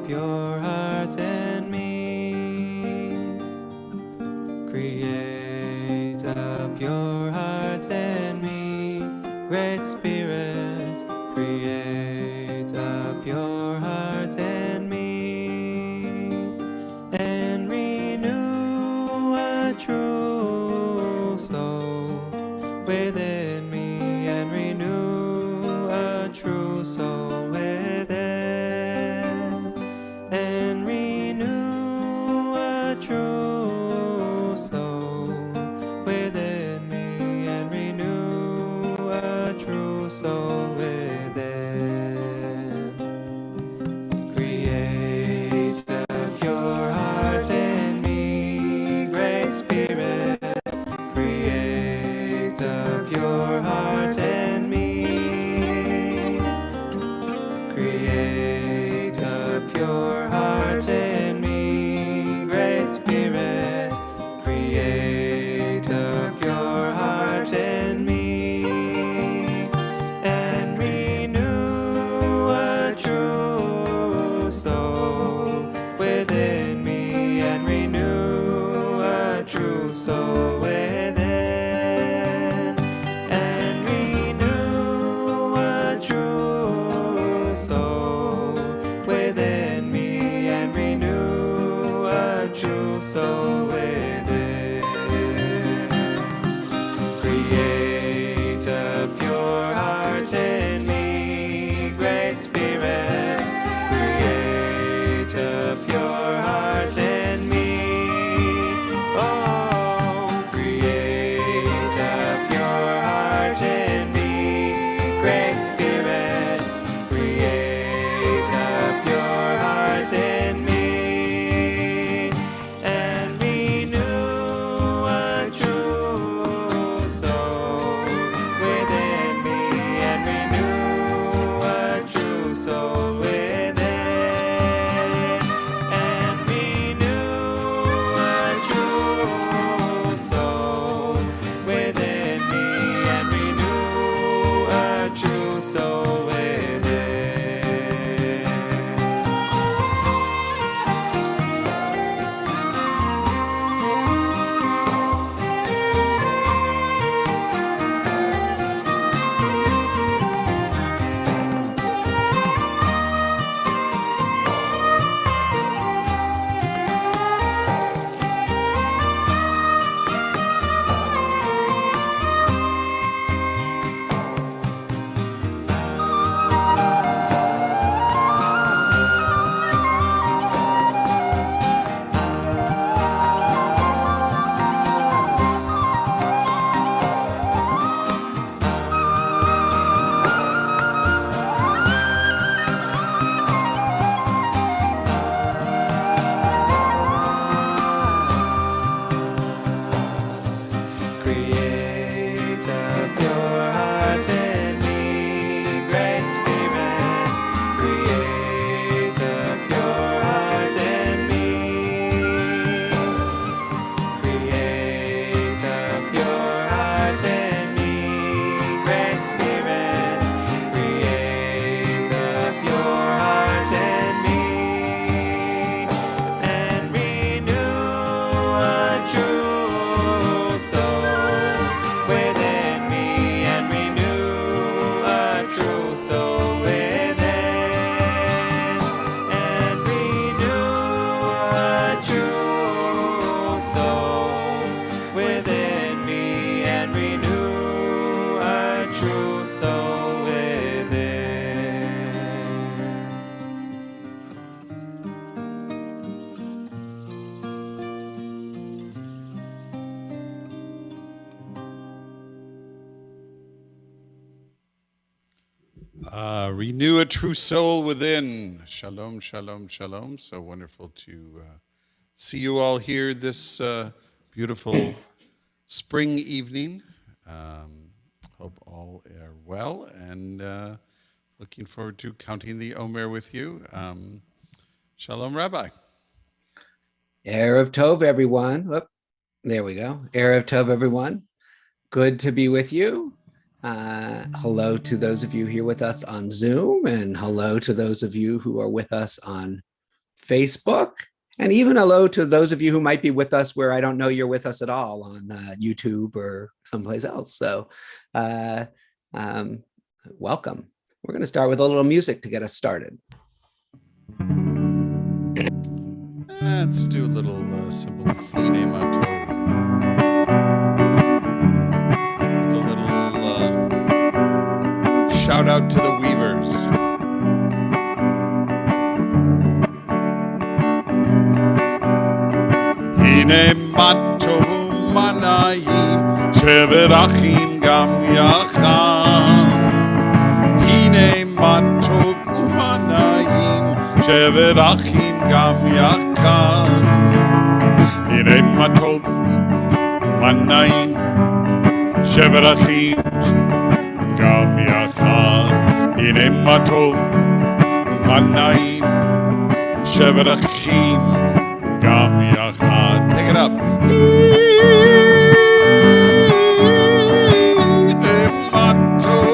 up your heart in me. Create up your heart in me. Great Spirit, create up your heart in me. And renew a true soul within me. And renew a true soul within. And renew a true soul within me. And renew a true soul within. Create up your heart in me, Great Spirit. Create up your heart in me. Create up your heart in me, Great Spirit. Create up your heart in me. And renew a true soul within me. And renew a true soul within. And renew a true soul within me. And renew a true soul within. Create up your heart in me, Great Spirit. Create up your heart in me. Oh, create up your heart in me, Great Spirit. Create up your heart in me. And renew a true soul within me. And renew a true soul within. And renew a true soul within me. And renew a true soul within. Create up your heart in me, Great Spirit. Create up your heart in me. Create up your heart in me, Great Spirit. Create up your heart in me. And renew a true soul within me. And renew a true soul within. And renew a true soul within me. And renew a true soul within. Renew a true soul within. Shalom, shalom, shalom. So wonderful to see you all here this beautiful spring evening. Hope all are well and looking forward to counting the Omer with you. Shalom, Rabbi. Erev Tov, everyone. Whoop, there we go. Erev Tov, everyone. Good to be with you. Hello to those of you here with us on Zoom, and hello to those of you who are with us on Facebook, and even hello to those of you who might be with us where I don't know you're with us at all on YouTube or someplace else. So welcome. We're going to start with a little music to get us started. Let's do a little simple Hine Matov. With a little shout out to the weavers. Hine Matov Manayim Shevet Achim Gam Yachad. Hine Matov Manayim Shevet Achim Gam Yachad. Hine Matov Manayim Shevet Achim Gam Yachad. Hine Matov Manayim Shevet Achim Gam Yachad. Take it up. Hine Matov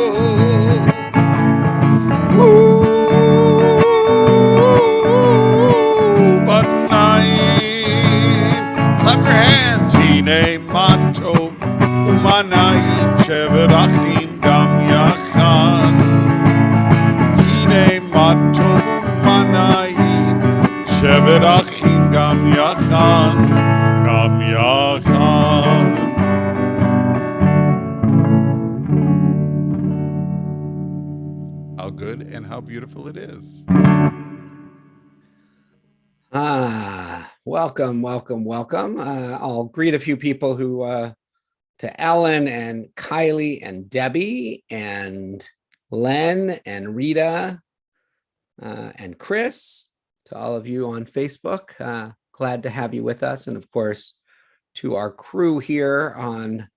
Manayim. Clap your hands. Hine Matov Umanayim Shevet Achim Gam Yachad. Hine Matov Umanayim Shevet Achim Gam Yachad. Gam Yachad. How good and how beautiful it is. Welcome. I'll greet a few people who to Ellen and Kylie and Debbie and Len and Rita and Chris, to all of you on Facebook. Glad to have you with us. And of course, to our crew here on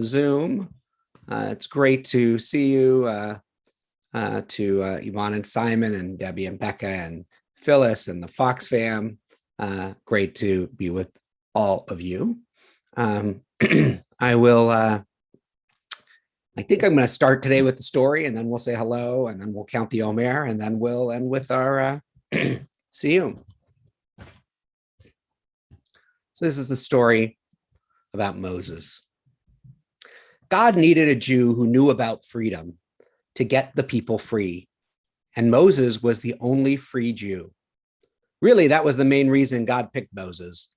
Zoom. It's great to see you, to Yvonne and Simon and Debbie and Becca and Phyllis and the Fox fam. Great to be with all of you. I think I'm going to start today with the story, and then we'll say hello, and then we'll count the Omer, and then we'll end with our Siyyum. So this is the story about Moses. God needed a Jew who knew about freedom to get the people free, and Moses was the only free Jew. Really, that was the main reason God picked Moses.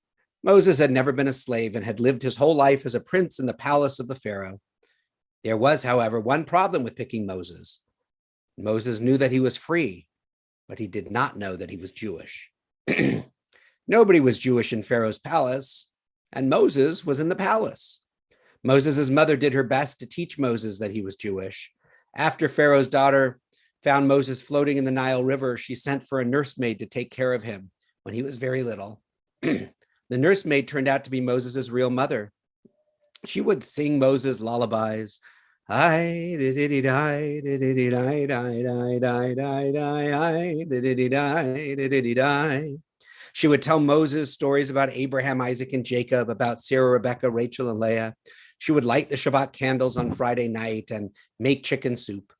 Moses had never been a slave and had lived his whole life as a prince in the palace of the Pharaoh. There was, however, one problem with picking Moses. Moses knew that he was free, but he did not know that he was Jewish. Nobody was Jewish in Pharaoh's palace, and Moses was in the palace. Moses' mother did her best to teach Moses that he was Jewish. After Pharaoh's daughter found Moses floating in the Nile River, she sent for a nursemaid to take care of him when he was very little. The nursemaid turned out to be Moses' real mother. She would sing Moses lullabies. She would tell Moses stories about Abraham, Isaac, and Jacob, about Sarah, Rebecca, Rachel, and Leah. She would light the Shabbat candles on Friday night and make chicken soup.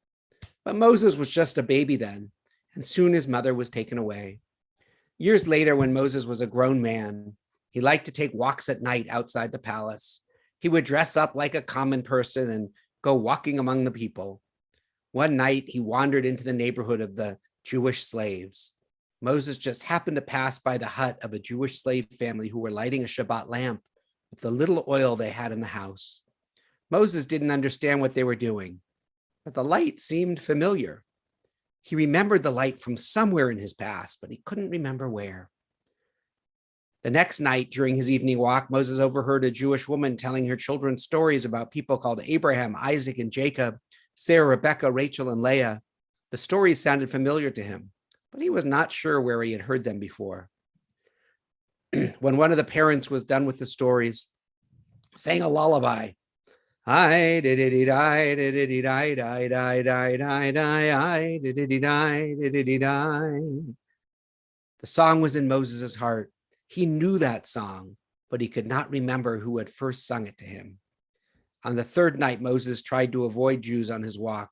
But Moses was just a baby then, and soon his mother was taken away. Years later, when Moses was a grown man, he liked to take walks at night outside the palace. He would dress up like a common person and go walking among the people. One night, he wandered into the neighborhood of the Jewish slaves. Moses just happened to pass by the hut of a Jewish slave family who were lighting a Shabbat lamp with the little oil they had in the house. Moses didn't understand what they were doing, but the light seemed familiar. He remembered the light from somewhere in his past, but he couldn't remember where. The next night, during his evening walk, Moses overheard a Jewish woman telling her children stories about people called Abraham, Isaac, and Jacob, Sarah, Rebecca, Rachel, and Leah. The stories sounded familiar to him, but he was not sure where he had heard them before. When one of the parents was done with the stories, sang a lullaby. The song was in Moses' heart. He knew that song, but he could not remember who had first sung it to him. On the third night, Moses tried to avoid Jews on his walk.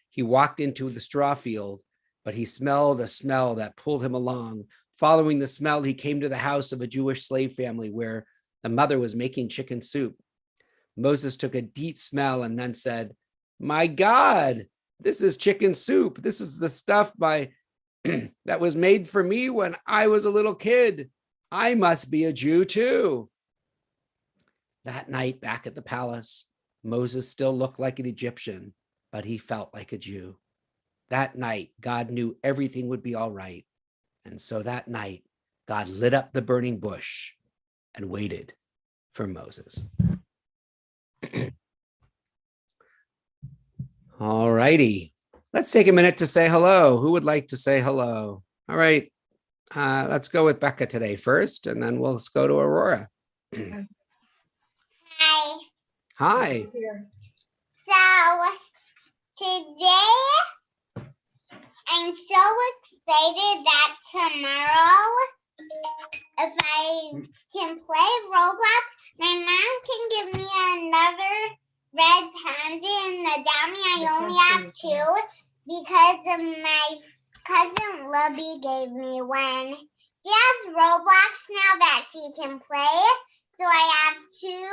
He walked into the straw field, but he smelled a smell that pulled him along, Following the smell, he came to the house of a Jewish slave family where the mother was making chicken soup. Moses took a deep smell and then said, "My God, this is chicken soup. This is the stuff that was made for me when I was a little kid. I must be a Jew too." That night back at the palace, Moses still looked like an Egyptian, but he felt like a Jew. That night, God knew everything would be all right. And so that night, God lit up the burning bush and waited for Moses. All righty. Let's take a minute to say hello. Who would like to say hello? All right. Let's go with Becca today first, and then we'll go to Aurora. Hi. Hi. So today I'm so excited that tomorrow, if I can play Roblox, my mom can give me another red panda and a dummy. I only have two because of my cousin Lubby gave me one. She has Roblox now that she can play. So I have two.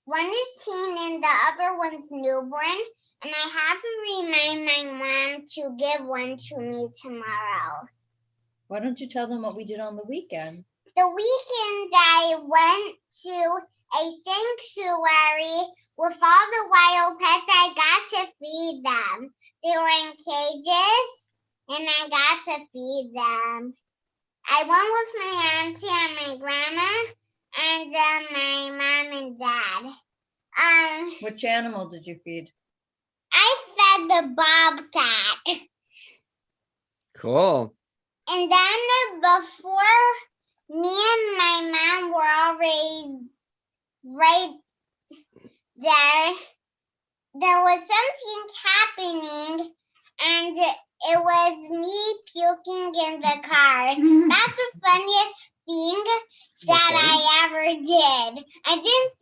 One is teen and the other one's newborn. And I have to remind my mom to give one to me tomorrow. Why don't you tell them what we did on the weekend? The weekend I went to a sanctuary with all the wild pets. I got to feed them. They were in cages and I got to feed them. I went with my auntie and my grandma and my mom and dad. Which animal did you feed? I fed the bobcat. Cool. And then before me and my mom were already right there, there was something happening and it was me puking in the car. That's the funniest thing that I ever did. I didn't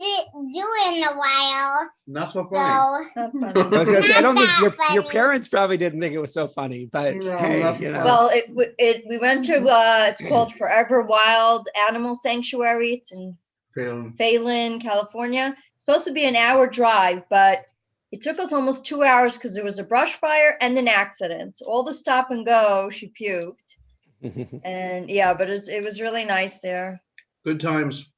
do it in a while. Not so funny. So Not funny. I was going to say, I don't think your Not that parents probably didn't think it was so funny, but No, hey, not you know. Well, we went to it's called Forever Wild Animal Sanctuary. It's in Failing. Phelan, California. It's supposed to be an hour drive, but it took us almost 2 hours because there was a brush fire and an accident. So all the stop and go, she puked. And yeah, but it was really nice there. Good times.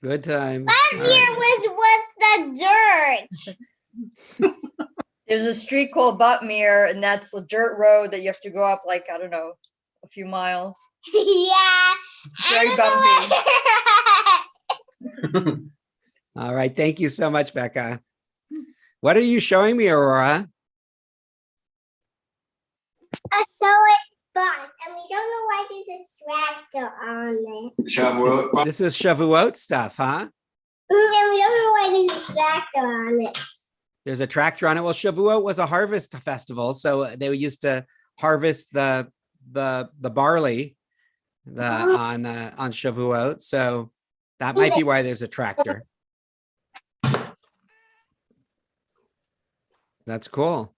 Good time. last year was with the dirt. There's a street called Butmere, and that's the dirt road that you have to go up like, I don't know, a few miles. Yeah. Very And bumpy. All right. Thank you so much, Becca. What are you showing me, Aurora? So it's fun, and we don't know why there's a tractor on it. Shavuot. This is Shavuot stuff, huh? And we don't know why there's a tractor on it. There's a tractor on it. Well, Shavuot was a harvest festival, so they used to harvest the barley on Shavuot. So that might be why there's a tractor. That's cool.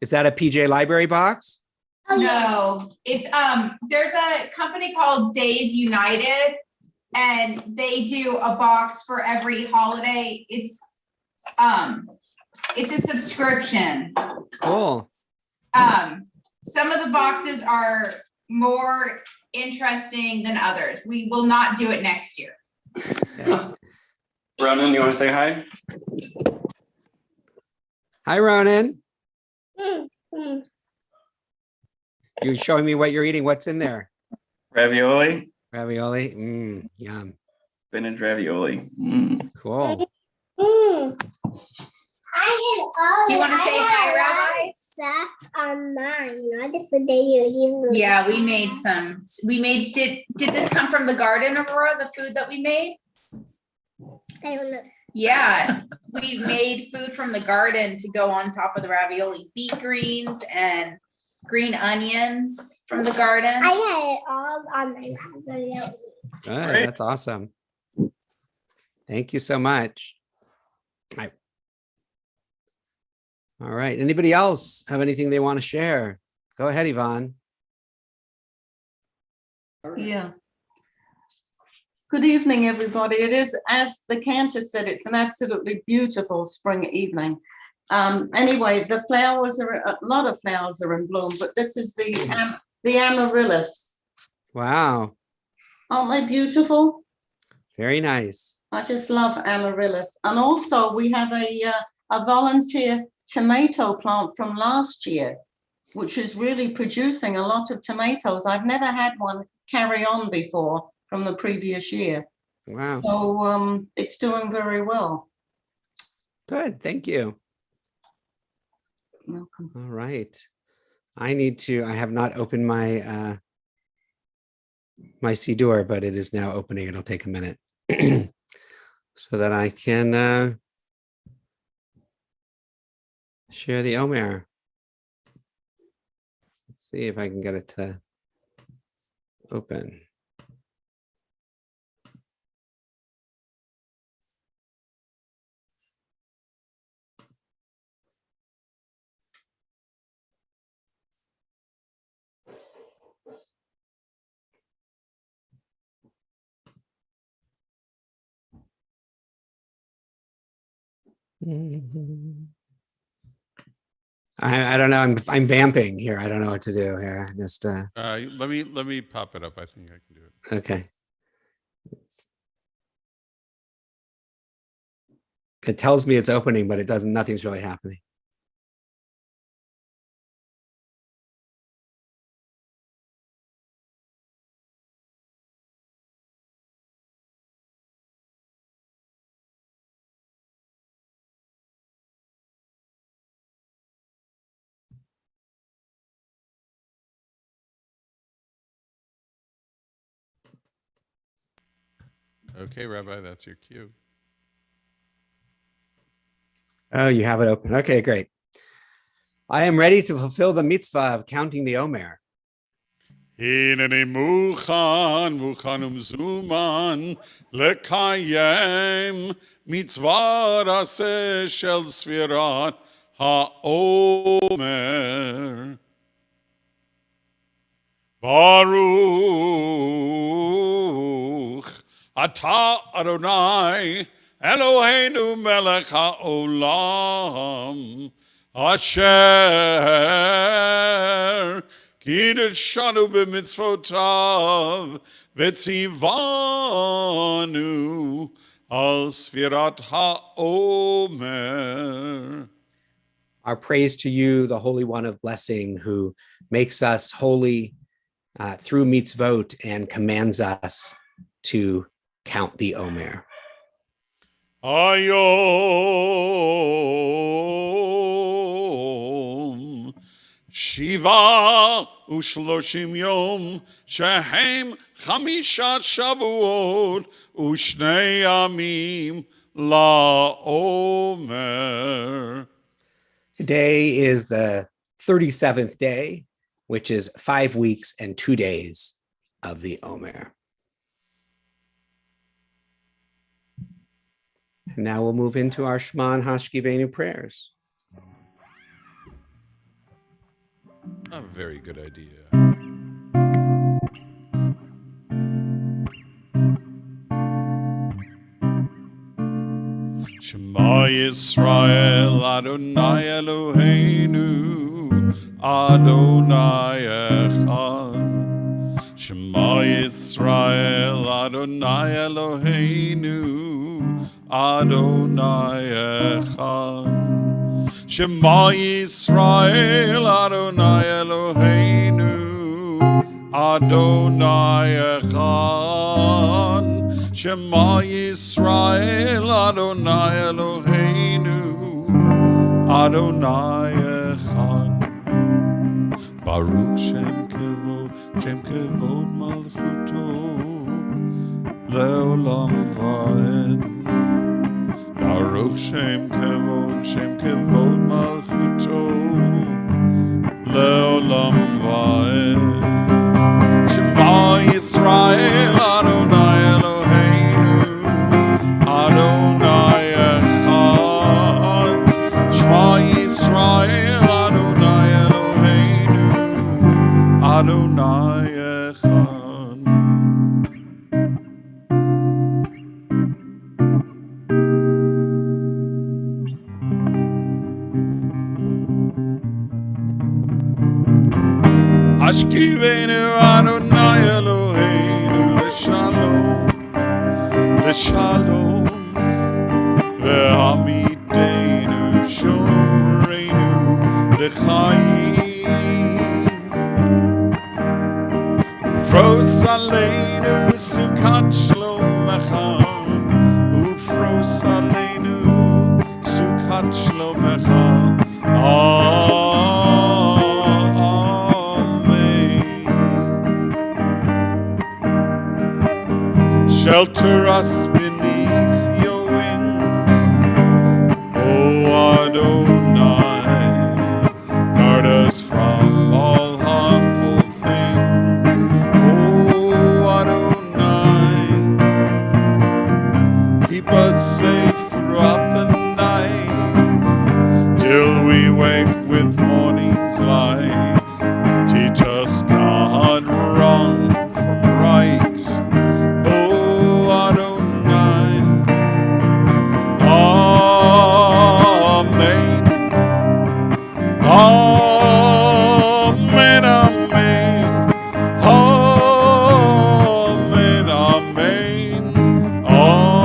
Is that a PJ Library box? Oh, yeah. No, it's there's a company called Days United and they do a box for every holiday. It's a subscription. Cool. Some of the boxes are more interesting than others. We will not do it next year. Okay. Ronan, you want to say hi? Hi, Ronan. Mm. You're showing me what you're eating. What's in there? Ravioli. Ravioli. Yum. Spinach ravioli. Cool. Do you want to say hi, Rabbi? Stuff on mine, not the food they use. Yeah, we made some. Did this come from the garden, Aurora, the food that we made? I don't know. Yeah, we made food from the garden to go on top of the ravioli. Beet greens and green onions from the garden. I had it all on my ravioli. Good. Great. That's awesome. Thank you so much. All right. Anybody else have anything they want to share? Go ahead, Yvonne. Yeah. Good evening, everybody. It is, as the cantor said, it's an absolutely beautiful spring evening. Anyway, the flowers are, a lot of flowers are in bloom, but this is the amaryllis. Wow. Aren't they beautiful? Very nice. I just love amaryllis. And also we have a volunteer tomato plant from last year, which is really producing a lot of tomatoes. I've never had one carry on before from the previous year. Wow. So it's doing very well. Good. Thank you. Welcome. All right. I have not opened my my Siddur, but it is now opening. It'll take a minute so that I can share the Omer. Let's see if I can get it to open. I don't know. I'm vamping here. I don't know what to do here. Just let me pop it up. I think I can do it. okay. It tells me it's opening, but it doesn't. Nothing's really happening. Okay, Rabbi, that's your cue. Oh, you have it open. Okay, great. I am ready to fulfill the mitzvah of counting the Omer. Hineni mukhan umzuman lekayem mitzvah raseh shel sfirat haomer. Baruch atah Adonai Eloheinu melech haolam asher Kiddushanu b'mitzvotav v'tzivanu al sfirat haomer. Our praise to you, the Holy One of Blessing, who makes us holy through mitzvot and commands us to count the Omer. Ayom Shiva ushloshim yom shehem chamisha shavuot ushnei yamim laomer. Today is the 37th day, which is 5 weeks and 2 days of the Omer. And now we'll move into our Shman Hashkivenu prayers. A very good idea. Shema Yisrael Adonai Eloheinu Adonai Echad. Shema Yisrael Adonai Eloheinu Adonai Echad. Shema Yisrael Adonai Eloheinu Adonai Echad. Shema Yisrael Adonai Eloheinu Adonai Echad. Baruch Shem Kevod Malchuto Leolam Vaed. Baruch Shem Kevod Malchuto Leolam Vaed. Shema Yisrael Adonai Eloheinu Adonai Echad. Shema Yisrael Adonai Eloheinu Adonai Echad. לשלום, ועמידנו שומרנו לחיים. פרוס עלינו סוכת שלומך, ופרוס עלינו סוכת שלומך. Shelter us beneath your wings, O Adonai. Guard us from all harmful things, O Adonai. Keep us safe throughout the night, till we wake with morning's light. Teach us, God, wrong from right. Amen, amen, amen, amen, amen.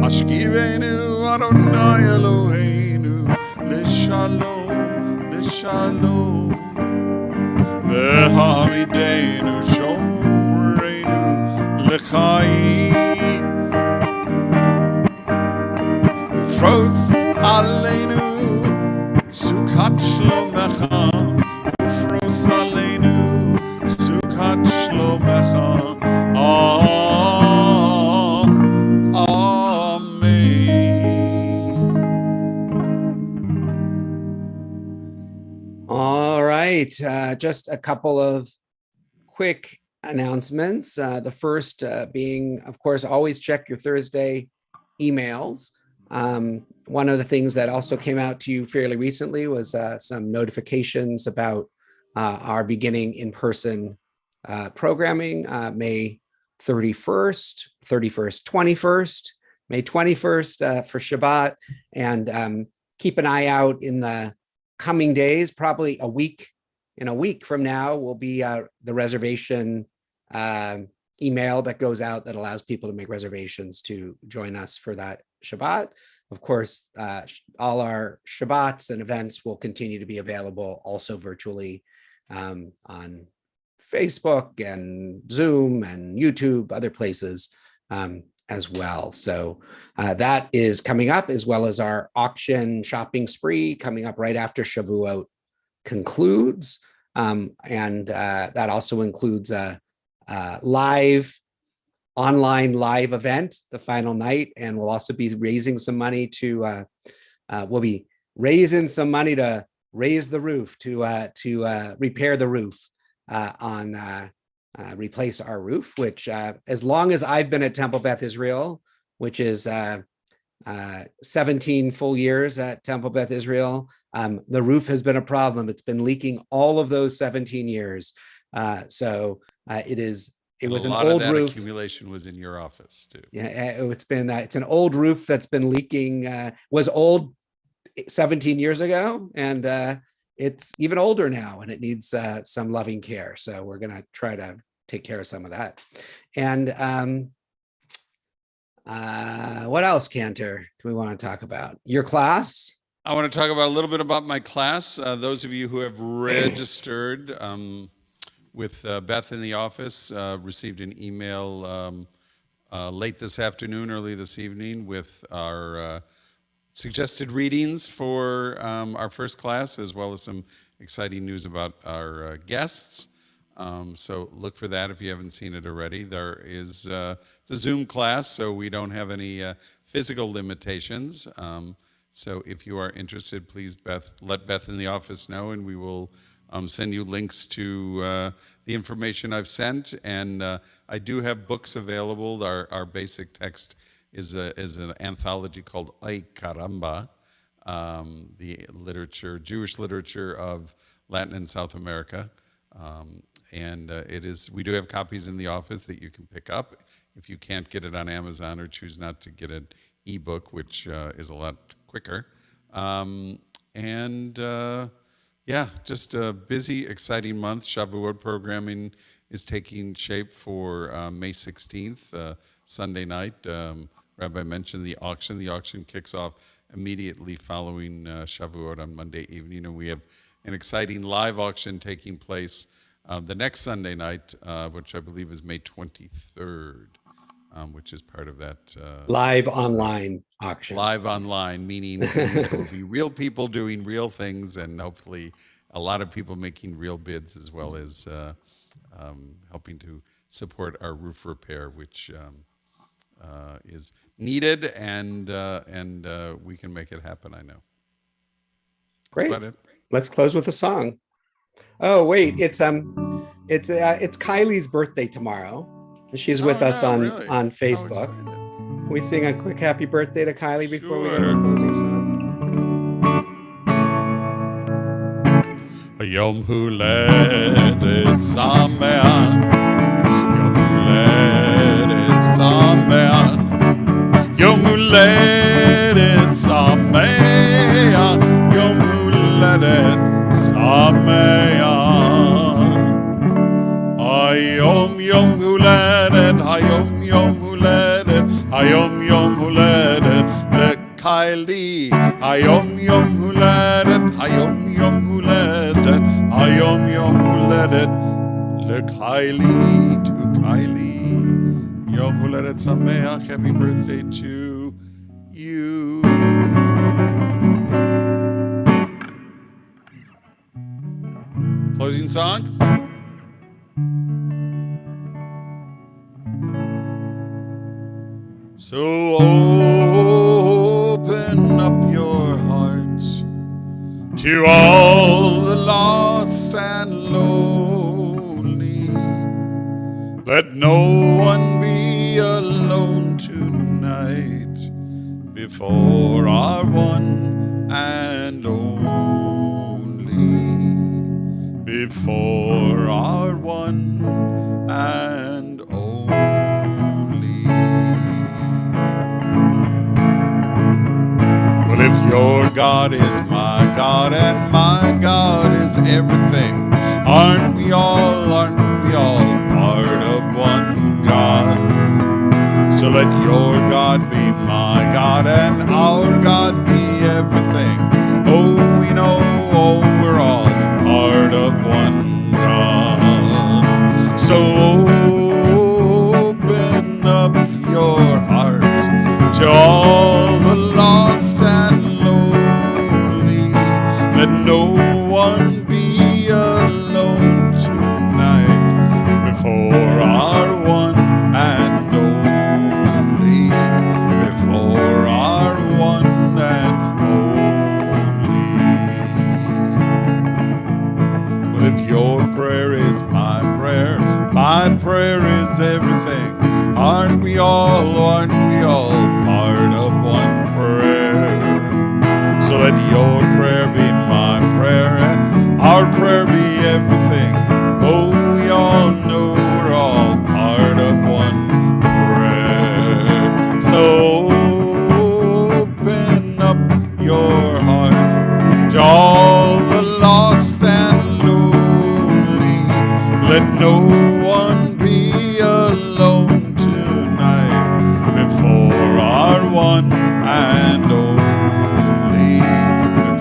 Ashkivenu Adonai Eloheinu, Leshalom, Leshalom, Vehamidenu Shomreinu, Lechaim. Fros aleinu sukat shlomecha, ufros aleinu sukat shlomecha. Amen. All right, just a couple of quick announcements. The first being, of course, always check your Thursday emails. One of the things that also came out to you fairly recently was some notifications about our beginning in-person programming, May 21st, 21st, May 21st for Shabbat. And keep an eye out in the coming days, probably in a week from now will be the reservation email that goes out that allows people to make reservations to join us for that Shabbat. Of course, all our Shabbats and events will continue to be available also virtually on Facebook and Zoom and YouTube, other places as well. So that is coming up, as well as our auction shopping spree coming up right after Shavuot concludes. And that also includes a online live event the final night, and we'll also be raising some money to raise the roof, to repair the roof replace our roof, which as long as I've been at Temple Beth Israel, which is 17 full years at Temple Beth Israel, the roof has been a problem. It's been leaking all of those 17 years. It was an old roof. Accumulation was in your office too. Yeah, it's an old roof that's been leaking. Was old 17 years ago, and it's even older now, and it needs some loving care. So we're gonna try to take care of some of that. And what else, Cantor, do we want to talk about? Your class? I want to talk about a little bit about my class. Those of you who have registered with Beth in the office received an email late this afternoon, early this evening, with our suggested readings for our first class, as well as some exciting news about our guests. So look for that if you haven't seen it already. There is it's a Zoom class, so we don't have any physical limitations. So if you are interested, please let Beth in the office know, and we will send you links to the information I've sent. And I do have books available. Our basic text is an anthology called Ay Caramba, the Jewish literature of Latin and South America. And we do have copies in the office that you can pick up if you can't get it on Amazon or choose not to get an ebook, which is a lot quicker. Yeah, just a busy, exciting month. Shavuot programming is taking shape for May 16th, Sunday night. Rabbi mentioned the auction. The auction kicks off immediately following Shavuot on Monday evening, and we have an exciting live auction taking place the next Sunday night, which I believe is May 23rd, which is part of that. Live online auction. Live online, meaning there will be real people doing real things, and hopefully a lot of people making real bids, as well as helping to support our roof repair, which is needed, and we can make it happen, I know. That's Great. about it. Let's close with a song. Oh, wait, it's Kylie's birthday tomorrow. She's with us on really? on How Facebook. excited. Can we sing a quick happy birthday to Kylie before we go to Sure. the closing song? Yom Huledet Sameach, Yom Huledet Sameach, Yom Huledet Sameach, Yom Huledet Sameach. Hayom Yom Huledet, Hayom Yom Huledet, Hayom Yom Huledet leKylie. Hayom Yom Huledet, Hayom Yom Huledet, Hayom Yom Huledet leKylie, to Kylie. Yom Huledet Sameach, happy birthday to you. Closing song? So open up your hearts to all the lost and lonely. Let no one be alone tonight before our one and only. Before our one and only. Well, if your God is my God and my God is everything, aren't we all part of one God? So let your God be my God and our God be everything. Oh, we know, oh, we're all part of one God. So open up your heart to all the lost and lonely. Let no one be alone tonight before our one and only. Before our one and only. Well, if your prayer is my prayer is everything. Aren't we all part of one prayer? So let your prayer be my prayer and our prayer be everything. Oh, we all know we're all part of one prayer. So open up your heart to all the lost and lonely. Let no one be alone tonight before our one and only.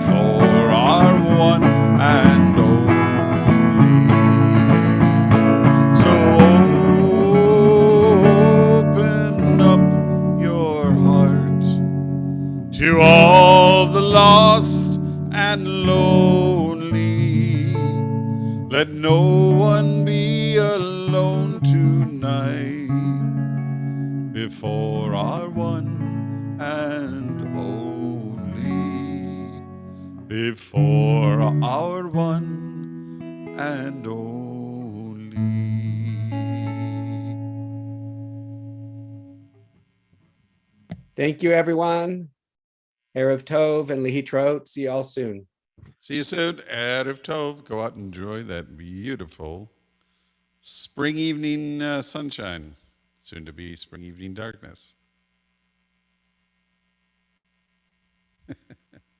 Before our one and only. So open up your heart to all the lost and lonely. Let no one be alone tonight before our one and only. Before our one and only. Thank you, everyone. Erev Tov and Lihitrot. See you all soon. See you soon. Erev Tov. Go out and enjoy that beautiful spring evening sunshine. Soon to be spring evening darkness.